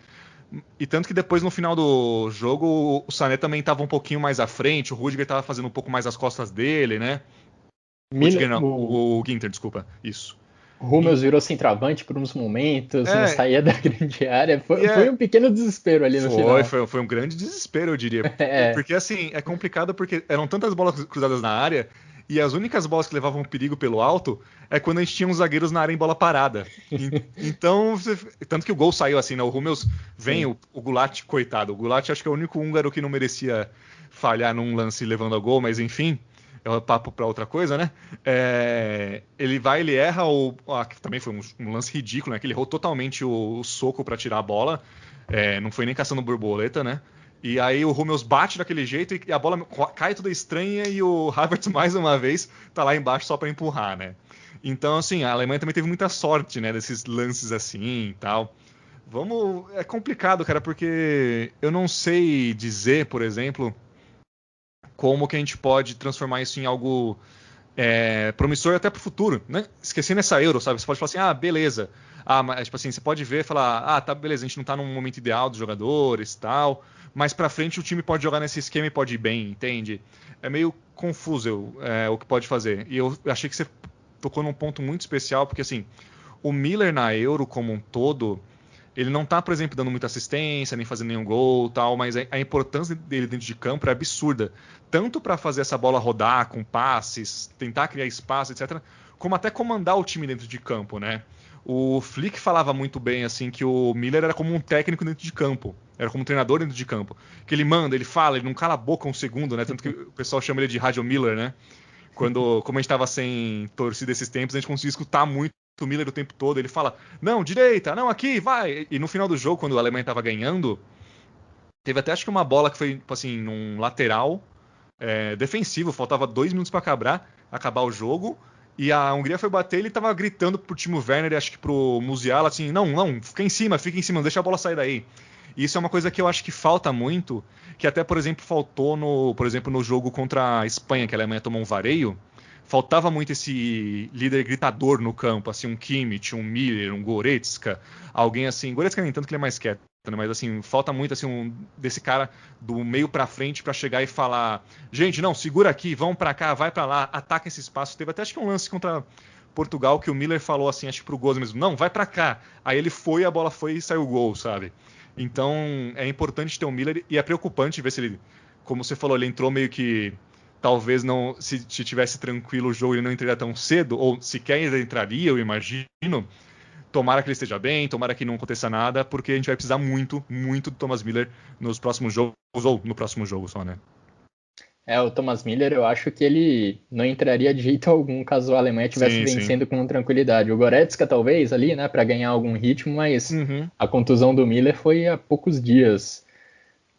E tanto que depois, no final do jogo, o Sané também estava um pouquinho mais à frente, o Rudiger estava fazendo um pouco mais as costas dele, né? Rudiger não, o Ginter, desculpa, isso. O Hummels virou centroavante por uns momentos, não É, saía da grande área. Foi um pequeno desespero ali no final. Foi um grande desespero, eu diria. É. Porque, assim, é complicado porque eram tantas bolas cruzadas na área e as únicas bolas que levavam perigo pelo alto é quando a gente tinha uns zagueiros na área em bola parada. Então, tanto que o gol saiu assim, né? O Hummels vem, o Goulart, coitado. O Goulart acho que é o único húngaro que não merecia falhar num lance levando a gol, mas enfim, é um papo para outra coisa, né? Ele vai, ele erra, que também foi um lance ridículo, né? Que ele errou totalmente o soco para tirar a bola. Não foi nem caçando borboleta, né? E aí o Hummels bate daquele jeito e a bola cai toda estranha e o Havertz, mais uma vez, tá lá embaixo só para empurrar, né? Então, assim, a Alemanha também teve muita sorte, né? Desses lances assim e tal. É complicado, cara, porque eu não sei dizer, por exemplo, como que a gente pode transformar isso em algo promissor até pro futuro, né? Esquecendo essa Euro, sabe? Você pode falar assim, beleza. Mas, tipo assim, você pode ver e falar, tá, beleza, a gente não tá num momento ideal dos jogadores e tal, mas pra frente o time pode jogar nesse esquema e pode ir bem, entende? É meio confuso o que pode fazer. E eu achei que você tocou num ponto muito especial, porque assim, o Miller na Euro como um todo, ele não tá, por exemplo, dando muita assistência, nem fazendo nenhum gol tal, mas a importância dele dentro de campo é absurda. Tanto para fazer essa bola rodar com passes, tentar criar espaço, etc., como até comandar o time dentro de campo, né? O Flick falava muito bem assim que o Miller era como um técnico dentro de campo, era como um treinador dentro de campo, que ele manda, ele fala, ele não cala a boca um segundo, né? Tanto que o pessoal chama ele de Rádio Miller, né? Como a gente estava sem torcida esses tempos, a gente conseguia escutar muito o Miller o tempo todo. Ele fala, não, direita, não, aqui, vai. E no final do jogo, quando a Alemanha estava ganhando, teve até acho que uma bola que foi, assim, num lateral defensivo, faltava 2 minutos para acabar o jogo. E a Hungria foi bater, ele tava gritando pro Timo Werner, acho que pro Musiala, assim, não, fica em cima, não deixa a bola sair daí. E isso é uma coisa que eu acho que falta muito, que até, por exemplo, faltou no jogo contra a Espanha, que a Alemanha tomou um vareio, faltava muito esse líder gritador no campo, assim, um Kimmich, um Miller, um Goretzka, alguém assim, Goretzka nem tanto que ele é mais quieto, né? Mas assim, falta muito assim desse cara do meio para frente para chegar e falar, gente, não, segura aqui, vão para cá, vai para lá, ataca esse espaço. Teve até acho que um lance contra Portugal que o Miller falou assim, acho que pro Gozo mesmo, não, vai para cá. Aí ele foi, a bola foi e saiu o gol, sabe? Então é importante ter o Miller e é preocupante ver se ele, como você falou, ele entrou meio que talvez não, se tivesse tranquilo o jogo ele não entraria tão cedo, ou sequer ele entraria, eu imagino. Tomara que ele esteja bem, tomara que não aconteça nada, porque a gente vai precisar muito, muito do Thomas Miller nos próximos jogos, ou no próximo jogo só, né? O Thomas Miller, eu acho que ele não entraria de jeito algum caso a Alemanha estivesse vencendo com tranquilidade. O Goretzka, talvez, ali, né, para ganhar algum ritmo, mas a contusão do Miller foi há poucos dias.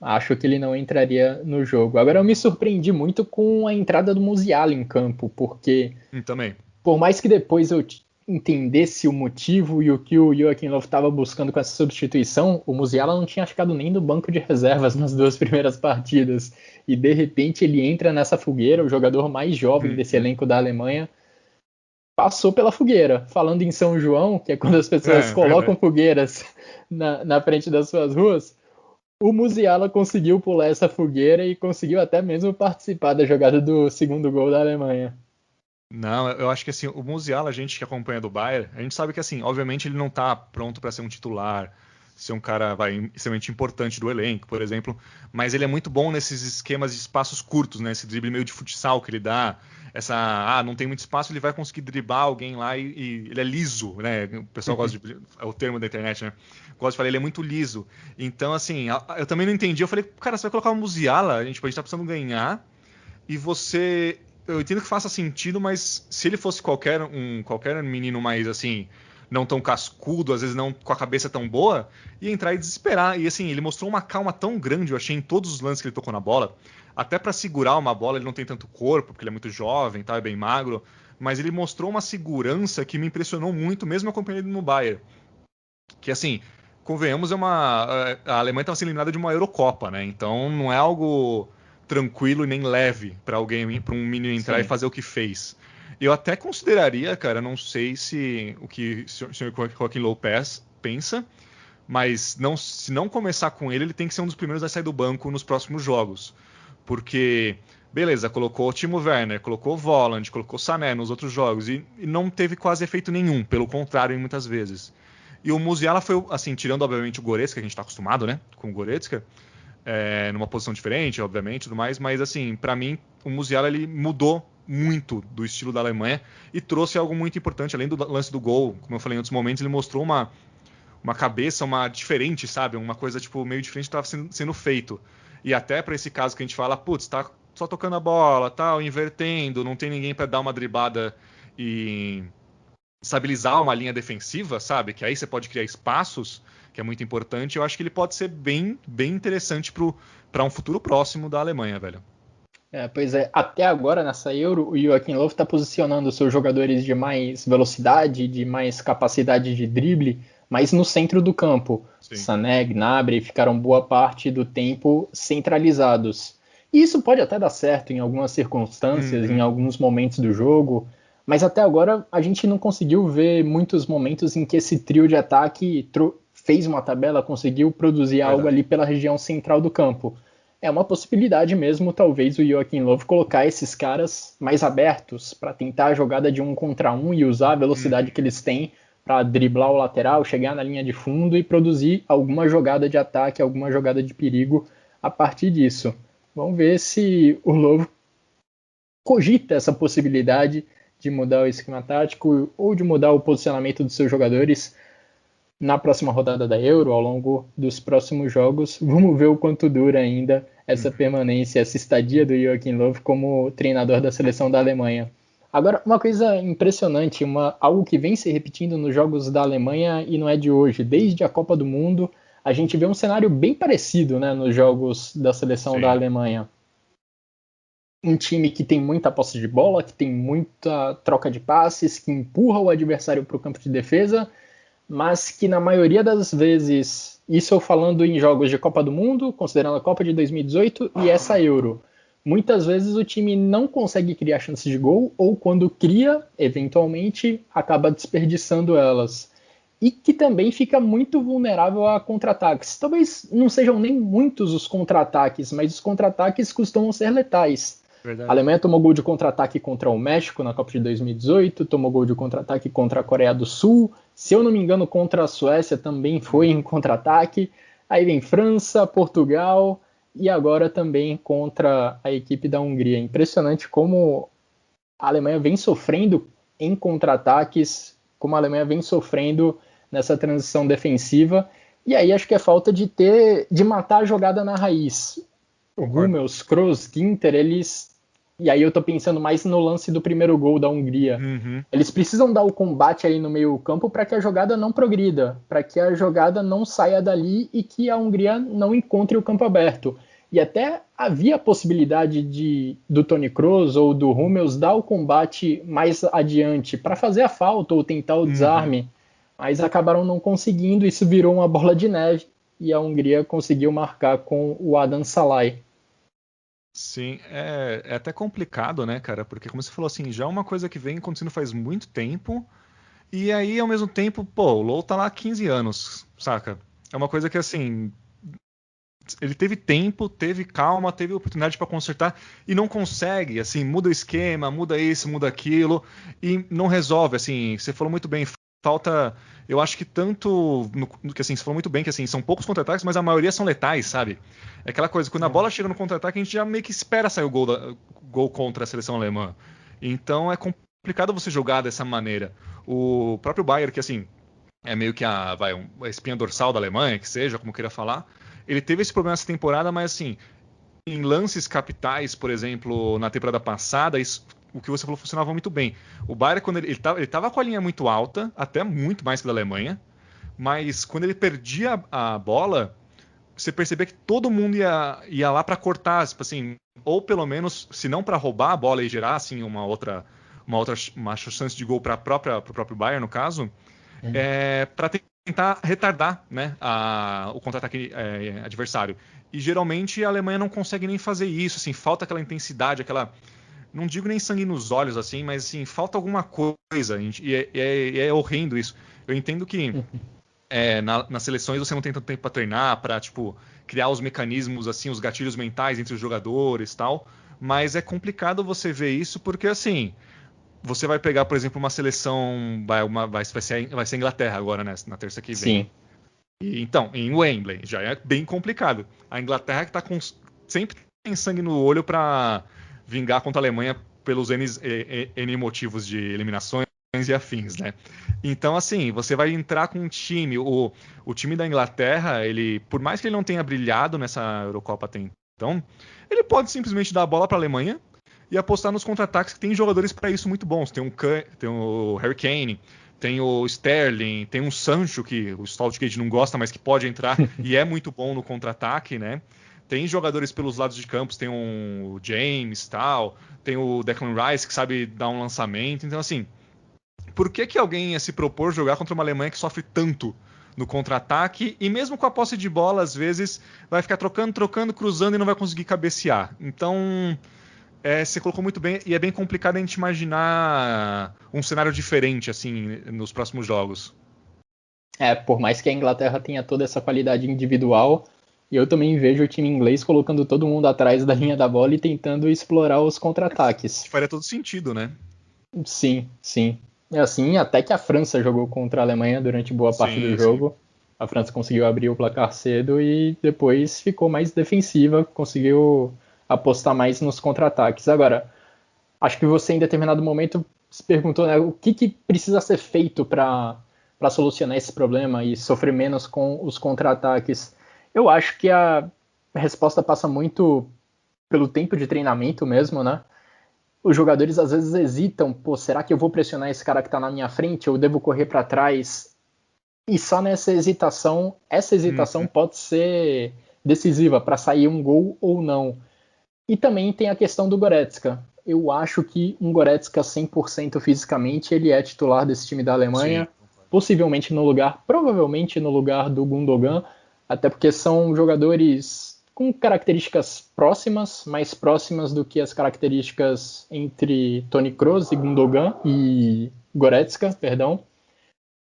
Acho que ele não entraria no jogo. Agora, eu me surpreendi muito com a entrada do Musiala em campo, porque Também. por mais que depois eu entendesse o motivo e o que o Joachim Löw estava buscando com essa substituição, o Musiala não tinha ficado nem no banco de reservas nas 2 primeiras partidas. E de repente ele entra nessa fogueira, o jogador mais jovem desse elenco da Alemanha, passou pela fogueira. Falando em São João, que é quando as pessoas colocam fogueiras na frente das suas ruas, o Musiala conseguiu pular essa fogueira e conseguiu até mesmo participar da jogada do segundo gol da Alemanha. Não, eu acho que assim, o Musiala, a gente que acompanha do Bayern, a gente sabe que assim, obviamente ele não tá pronto para ser um titular, ser um cara extremamente importante do elenco, por exemplo, mas ele é muito bom nesses esquemas de espaços curtos, né? Esse drible meio de futsal que ele dá, não tem muito espaço, ele vai conseguir driblar alguém lá e ele é liso, né? O pessoal gosta de, é o termo da internet, né? Gosta de falar, ele é muito liso. Então, assim, eu também não entendi, eu falei, cara, você vai colocar o Musiala, a gente tá precisando ganhar, e você... Eu entendo que faça sentido, mas se ele fosse qualquer menino mais assim, não tão cascudo, às vezes não com a cabeça tão boa, ia entrar e desesperar. E assim, ele mostrou uma calma tão grande, eu achei, em todos os lances que ele tocou na bola. Até para segurar uma bola, ele não tem tanto corpo, porque ele é muito jovem, tá, é bem magro, mas ele mostrou uma segurança que me impressionou muito, mesmo acompanhando ele no Bayern. Que assim, convenhamos, a Alemanha estava sendo eliminada de uma Eurocopa, né? Então não é algo tranquilo e nem leve para um menino entrar e fazer o que fez. Eu até consideraria, cara, não sei se o que o senhor Joachim Löw pensa, mas se não começar com ele tem que ser um dos primeiros a sair do banco nos próximos jogos. Porque, beleza, colocou o Timo Werner, colocou o Volland, colocou o Sané nos outros jogos e não teve quase efeito nenhum, pelo contrário, muitas vezes. E o Musiala foi, assim, tirando obviamente o Goretzka, que a gente está acostumado, né, com o Goretzka, numa posição diferente, obviamente, tudo mais, mas assim, para mim, o Musiala ele mudou muito do estilo da Alemanha e trouxe algo muito importante, além do lance do gol, como eu falei em outros momentos, ele mostrou uma cabeça, diferente, sabe, uma coisa tipo meio diferente que estava sendo feito. E até para esse caso que a gente fala, putz, tá só tocando a bola, tal, invertendo, não tem ninguém para dar uma driblada e estabilizar uma linha defensiva, sabe, que aí você pode criar espaços, que é muito importante. Eu acho que ele pode ser bem, bem interessante para um futuro próximo da Alemanha, velho. Pois é, até agora nessa Euro, o Joachim Löw está posicionando seus jogadores de mais velocidade, de mais capacidade de drible, mas no centro do campo. Sim. Sané, Gnabry ficaram boa parte do tempo centralizados. E isso pode até dar certo em algumas circunstâncias, em alguns momentos do jogo, mas até agora a gente não conseguiu ver muitos momentos em que esse trio de ataque fez uma tabela, conseguiu produzir algo ali pela região central do campo. É uma possibilidade mesmo, talvez, o Joachim Löw colocar esses caras mais abertos para tentar a jogada de 1 contra 1 e usar a velocidade que eles têm para driblar o lateral, chegar na linha de fundo e produzir alguma jogada de ataque, alguma jogada de perigo a partir disso. Vamos ver se o Löw cogita essa possibilidade de mudar o esquema tático ou de mudar o posicionamento dos seus jogadores na próxima rodada da Euro, ao longo dos próximos jogos. Vamos ver o quanto dura ainda essa permanência, essa estadia do Joachim Löw como treinador da seleção da Alemanha. Agora, uma coisa impressionante, algo que vem se repetindo nos jogos da Alemanha e não é de hoje. Desde a Copa do Mundo, a gente vê um cenário bem parecido, né, nos jogos da seleção da Alemanha. Um time que tem muita posse de bola, que tem muita troca de passes, que empurra o adversário para o campo de defesa, mas que na maioria das vezes, isso eu falando em jogos de Copa do Mundo, considerando a Copa de 2018 e essa Euro, muitas vezes o time não consegue criar chances de gol, ou quando cria, eventualmente, acaba desperdiçando elas. E que também fica muito vulnerável a contra-ataques. Talvez não sejam nem muitos os contra-ataques, mas os contra-ataques costumam ser letais. Verdade. A Alemanha tomou gol de contra-ataque contra o México na Copa de 2018, tomou gol de contra-ataque contra a Coreia do Sul, se eu não me engano contra a Suécia também foi em contra-ataque, aí vem França, Portugal e agora também contra a equipe da Hungria. Impressionante como a Alemanha vem sofrendo em contra-ataques, como a Alemanha vem sofrendo nessa transição defensiva, e aí acho que é falta de matar a jogada na raiz. O Hummels, Kroos, Ginter, e aí eu tô pensando mais no lance do primeiro gol da Hungria. Eles precisam dar o combate aí no meio campo para que a jogada não progrida, para que a jogada não saia dali e que a Hungria não encontre o campo aberto. e até havia a possibilidade do Toni Kroos ou do Hummels dar o combate mais adiante para fazer a falta ou tentar o desarme, mas acabaram não conseguindo, isso virou uma bola de neve e a Hungria conseguiu marcar com o Adam Szalai. Sim, é até complicado, né, cara? Porque, como você falou assim, já é uma coisa que vem acontecendo faz muito tempo, e aí, ao mesmo tempo, pô, o Low tá lá há 15 anos, saca? É uma coisa que, assim, ele teve tempo, teve calma, teve oportunidade para consertar e não consegue, assim, muda o esquema, muda isso, muda aquilo e não resolve, assim, você falou muito bem, falta, eu acho que tanto, que assim, você falou muito bem que assim, são poucos contra-ataques, mas a maioria são letais, sabe? É aquela coisa, quando a bola chega no contra-ataque, a gente já meio que espera sair o gol contra a seleção alemã. Então é complicado você jogar dessa maneira. O próprio Bayern, que assim, é meio que a espinha dorsal da Alemanha, que seja, como queira falar, ele teve esse problema essa temporada, mas assim, em lances capitais, por exemplo, na temporada passada, o que você falou funcionava muito bem. O Bayern, quando ele tava com a linha muito alta, até muito mais que da Alemanha, mas quando ele perdia a bola, você percebia que todo mundo ia lá para cortar, tipo assim, ou pelo menos, se não para roubar a bola e gerar assim uma chance de gol para o próprio Bayern, no caso, para tentar retardar, né, o contra-ataque adversário. E geralmente a Alemanha não consegue nem fazer isso, assim, falta aquela intensidade, não digo nem sangue nos olhos, assim, mas assim, falta alguma coisa, e é horrendo isso. Eu entendo que nas seleções você não tem tanto tempo para treinar, para tipo, criar os mecanismos, assim, os gatilhos mentais entre os jogadores e tal, mas é complicado você ver isso porque, assim, você vai pegar, por exemplo, uma seleção, vai ser a Inglaterra agora, né, na terça que vem. Sim. Então, em Wembley, já é bem complicado. A Inglaterra que sempre tem sangue no olho para vingar contra a Alemanha pelos N motivos de eliminações e afins, né? Então, assim, você vai entrar com um time, o time da Inglaterra, ele, por mais que ele não tenha brilhado nessa Eurocopa até então, ele pode simplesmente dar a bola para a Alemanha e apostar nos contra-ataques, que tem jogadores para isso muito bons. Tem o Harry Kane, tem o Sterling, tem o Sancho, que o Southgate não gosta, mas que pode entrar e é muito bom no contra-ataque, né? Tem jogadores pelos lados de campos, tem o James tal, tem o Declan Rice, que sabe dar um lançamento. Então, assim, por que alguém ia se propor jogar contra uma Alemanha que sofre tanto no contra-ataque e mesmo com a posse de bola, às vezes, vai ficar trocando, cruzando e não vai conseguir cabecear? Então, você colocou muito bem, e é bem complicado a gente imaginar um cenário diferente, assim, nos próximos jogos. Por mais que a Inglaterra tenha toda essa qualidade individual, eu também vejo o time inglês colocando todo mundo atrás da linha da bola e tentando explorar os contra-ataques. Faria todo sentido, né? Sim, sim. É assim, até que a França jogou contra a Alemanha durante boa parte do jogo. Sim. A França conseguiu abrir o placar cedo e depois ficou mais defensiva, conseguiu apostar mais nos contra-ataques. Agora, acho que você em determinado momento se perguntou, né, o que precisa ser feito para solucionar esse problema e sofrer menos com os contra-ataques. Eu acho que a resposta passa muito pelo tempo de treinamento mesmo, né? Os jogadores às vezes hesitam, será que eu vou pressionar esse cara que está na minha frente ou devo correr para trás? E só essa hesitação pode ser decisiva para sair um gol ou não. E também tem a questão do Goretzka. Eu acho que um Goretzka 100% fisicamente, ele é titular desse time da Alemanha, provavelmente no lugar do Gundogan, até porque são jogadores com características próximas, mais próximas do que as características entre Toni Kroos e Gundogan e Goretzka,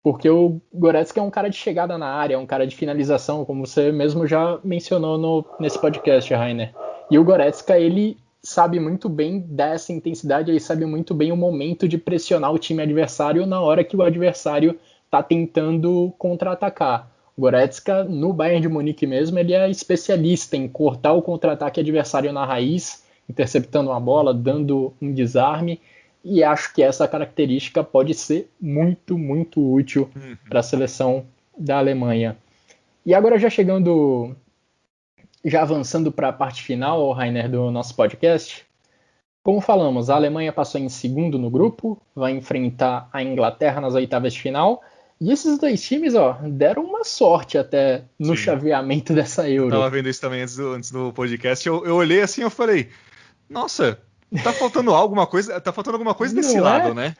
porque o Goretzka é um cara de chegada na área, é um cara de finalização, como você mesmo já mencionou nesse podcast, Rainer. E o Goretzka, ele sabe muito bem dessa intensidade, ele sabe muito bem o momento de pressionar o time adversário na hora que o adversário está tentando contra-atacar. O Goretzka, no Bayern de Munique mesmo, ele é especialista em cortar o contra-ataque adversário na raiz, interceptando uma bola, dando um desarme, e acho que essa característica pode ser muito, muito útil para a seleção da Alemanha. E agora já avançando para a parte final, Rainer, do nosso podcast, como falamos, a Alemanha passou em segundo no grupo, vai enfrentar a Inglaterra nas oitavas de final, E esses dois times, ó, deram uma sorte até no Sim. chaveamento dessa Eu Euro. tava vendo isso também antes do podcast. Eu olhei assim, eu falei, nossa, tá faltando alguma coisa desse Não lado, é? né?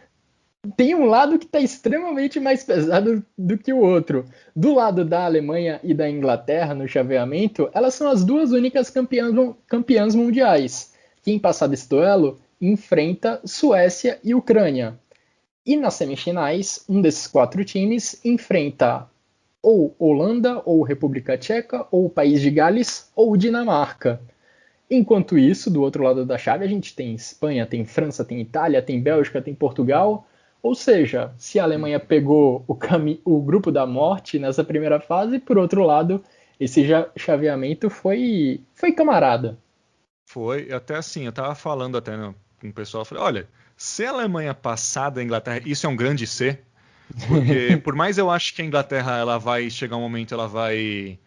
Tem um lado que está extremamente mais pesado do que o outro. Do lado da Alemanha e da Inglaterra no chaveamento, elas são as duas únicas campeãs mundiais. Quem passar desse duelo enfrenta Suécia e Ucrânia. E nas semifinais, um desses quatro times enfrenta ou Holanda, ou República Tcheca, ou o País de Gales, ou Dinamarca. Enquanto isso, do outro lado da chave, a gente tem Espanha, tem França, tem Itália, tem Bélgica, tem Portugal. Ou seja, se a Alemanha pegou o grupo da morte nessa primeira fase, por outro lado, esse chaveamento foi camarada. Foi, até assim, eu tava falando até com o pessoal, eu falei, olha, se a Alemanha passar da Inglaterra, isso é um grande C, porque por mais eu acho que a Inglaterra, ela vai chegar um momento, ela vai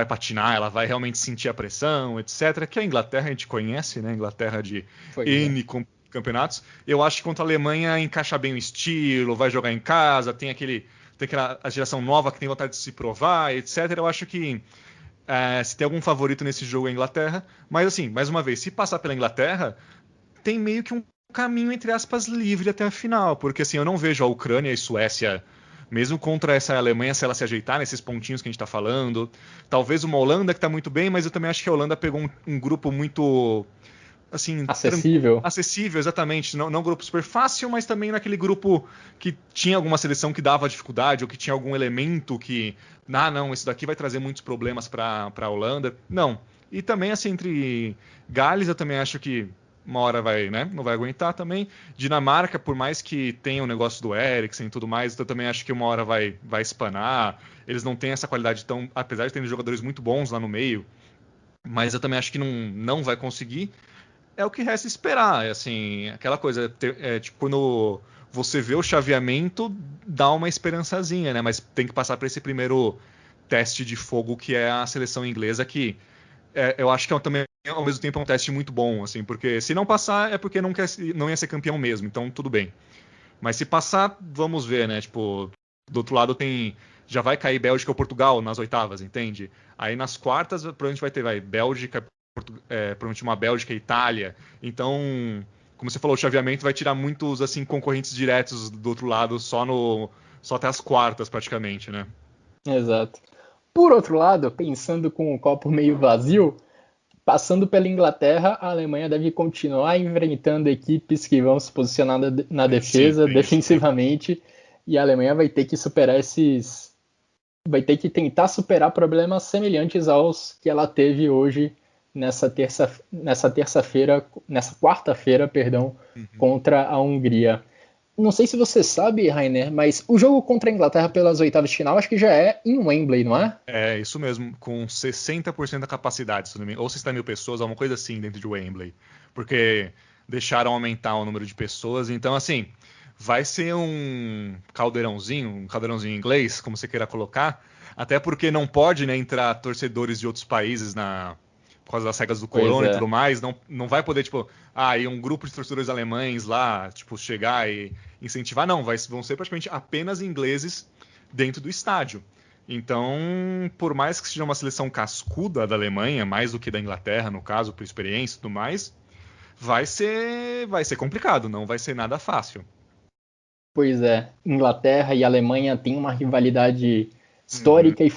patinar, ela vai realmente sentir a pressão, etc. Que a Inglaterra a gente conhece, né? Inglaterra de Pois é. N campeonatos. Eu acho que contra a Alemanha encaixa bem o estilo, vai jogar em casa, tem aquela a geração nova que tem vontade de se provar, etc. Eu acho que se tem algum favorito nesse jogo é a Inglaterra. Mas assim, mais uma vez, se passar pela Inglaterra, tem meio que um caminho, entre aspas, livre até a final. Porque assim, eu não vejo a Ucrânia e a Suécia, mesmo contra essa Alemanha, se ela se ajeitar nesses pontinhos que a gente está falando. Talvez uma Holanda que está muito bem, mas eu também acho que a Holanda pegou um grupo muito assim, Acessível. acessível, exatamente. Não um grupo super fácil, mas também naquele grupo que tinha alguma seleção que dava dificuldade, ou que tinha algum elemento que, não, isso daqui vai trazer muitos problemas para a Holanda. Não. E também, assim, entre Gales, eu também acho que uma hora vai, né? Não vai aguentar também. Dinamarca, por mais que tenha o negócio do Eriksen e tudo mais, eu também acho que uma hora vai espanar. Eles não têm essa qualidade tão, apesar de terem jogadores muito bons lá no meio, mas eu também acho que não vai conseguir. É o que resta esperar, assim, aquela coisa, tipo, quando você vê o chaveamento, dá uma esperançazinha, né? Mas tem que passar por esse primeiro teste de fogo que é a seleção inglesa, que eu acho que também, ao mesmo tempo, é um teste muito bom, assim, porque se não passar é porque não ia ser campeão mesmo, então tudo bem. Mas se passar, vamos ver, né? Tipo, do outro lado já vai cair Bélgica ou Portugal nas oitavas, entende? Aí nas quartas, provavelmente vai ter Bélgica, provavelmente uma Bélgica e Itália. Então, como você falou, o chaveamento vai tirar muitos assim concorrentes diretos do outro lado só até as quartas praticamente, né? Exato. Por outro lado, pensando com o copo meio vazio, passando pela Inglaterra, a Alemanha deve continuar enfrentando equipes que vão se posicionar na defesa, Sim, defensivamente, e a Alemanha vai ter que superar vai ter que tentar superar problemas semelhantes aos que ela teve hoje nessa quarta-feira, perdão, contra a Hungria. Não sei se você sabe, Rainer, mas o jogo contra a Inglaterra pelas oitavas de final acho que já é em Wembley, não é? É, isso mesmo, com 60% da capacidade, se não me engano, ou 60 mil pessoas, alguma coisa assim dentro de Wembley. Porque deixaram aumentar o número de pessoas, então assim, vai ser um caldeirãozinho em inglês, como você queira colocar, até porque não pode, né, entrar torcedores de outros países por causa das regras do Pois corona e é. tudo mais, não vai poder, tipo, e um grupo de torcedores alemães lá, tipo, chegar e incentivar, não, vão ser praticamente apenas ingleses dentro do estádio. Então, por mais que seja uma seleção cascuda da Alemanha, mais do que da Inglaterra, no caso, por experiência e tudo mais, vai ser complicado, não vai ser nada fácil. Pois é, Inglaterra e Alemanha têm uma rivalidade Uhum. histórica e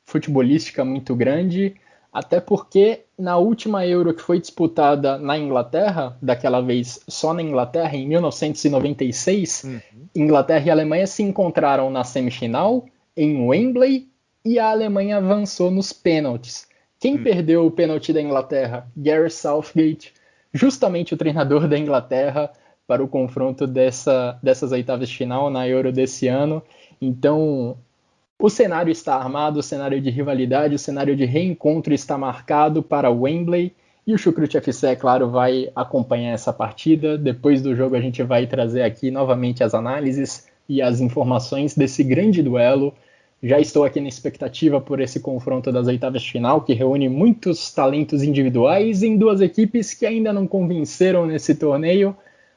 futebolística muito grande, até porque na última Euro que foi disputada na Inglaterra, daquela vez só na Inglaterra, em 1996, Uhum. Inglaterra e Alemanha se encontraram na semifinal em Wembley e a Alemanha avançou nos pênaltis. Quem Uhum. perdeu o pênalti da Inglaterra? Gareth Southgate, justamente o treinador da Inglaterra, para o confronto dessas oitavas de final na Euro desse ano. Então, o cenário está armado, o cenário de rivalidade, o cenário de reencontro está marcado para Wembley. E o Chucrute FC, é claro, vai acompanhar essa partida. Depois do jogo, a gente vai trazer aqui novamente as análises e as informações desse grande duelo. Já estou aqui na expectativa por esse confronto das oitavas de final, que reúne muitos talentos individuais em duas equipes que ainda não convenceram nesse torneio,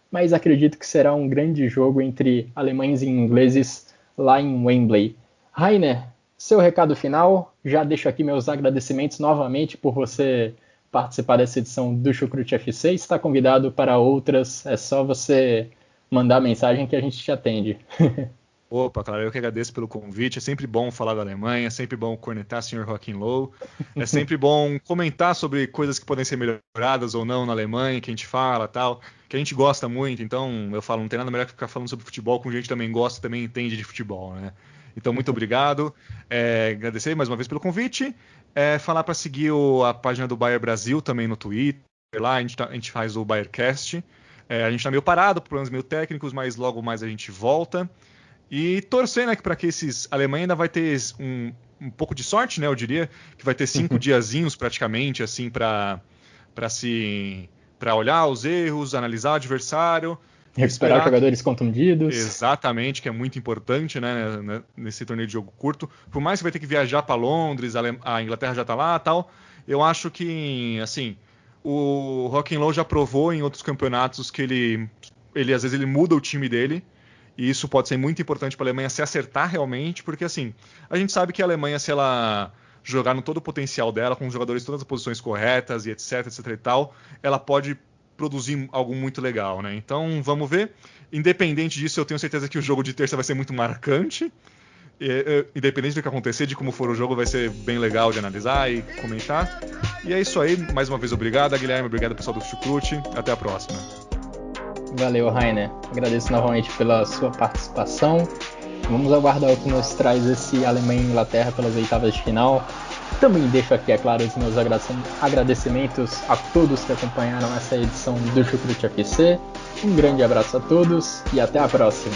mas acredito que será um grande jogo entre alemães e ingleses lá em Wembley. Rainer, seu recado final, já deixo aqui meus agradecimentos novamente por você participar dessa edição do Chucrute FC. Está convidado para outras, é só você mandar mensagem que a gente te atende. Opa, claro, eu que agradeço pelo convite. É sempre bom falar da Alemanha, é sempre bom cornetar Sr. Joachim Löw. É sempre bom comentar sobre coisas que podem ser melhoradas ou não na Alemanha, que a gente fala, tal, que a gente gosta muito. Então, eu falo, não tem nada melhor que ficar falando sobre futebol com gente que também gosta, também entende de futebol, né? Então, muito obrigado. Agradecer mais uma vez pelo convite. Falar para seguir a página do Bayer Brasil também no Twitter. Lá a gente faz o Bayercast. A gente está meio parado, por problemas meio técnicos, mas logo mais a gente volta. E torcer, né, para que a Alemanha ainda vai ter um pouco de sorte, né, eu diria, que vai ter 5 diazinhos praticamente, assim, para olhar os erros, analisar o adversário. Recuperar jogadores contundidos. Exatamente, que é muito importante, né, nesse torneio de jogo curto. Por mais que vai ter que viajar para Londres, a Inglaterra já está lá e tal, eu acho que, assim, o Joachim Löw já provou em outros campeonatos que ele às vezes ele muda o time dele. E isso pode ser muito importante para a Alemanha se acertar realmente, porque assim, a gente sabe que a Alemanha, se ela jogar no todo o potencial dela, com os jogadores em todas as posições corretas e etc e tal, ela pode produzir algo muito legal, né? Então, vamos ver. Independente disso, eu tenho certeza que o jogo de terça vai ser muito marcante. Independente do que acontecer, de como for o jogo, vai ser bem legal de analisar e comentar. E é isso aí. Mais uma vez, obrigado, Guilherme. Obrigado, pessoal do Chucrute. Até a próxima. Valeu, Rainer. Agradeço novamente pela sua participação. Vamos aguardar o que nos traz esse Alemanha e Inglaterra pelas oitavas de final. Também deixo aqui, é claro, os meus agradecimentos a todos que acompanharam essa edição do Chucrute FC. Um grande abraço a todos e até a próxima.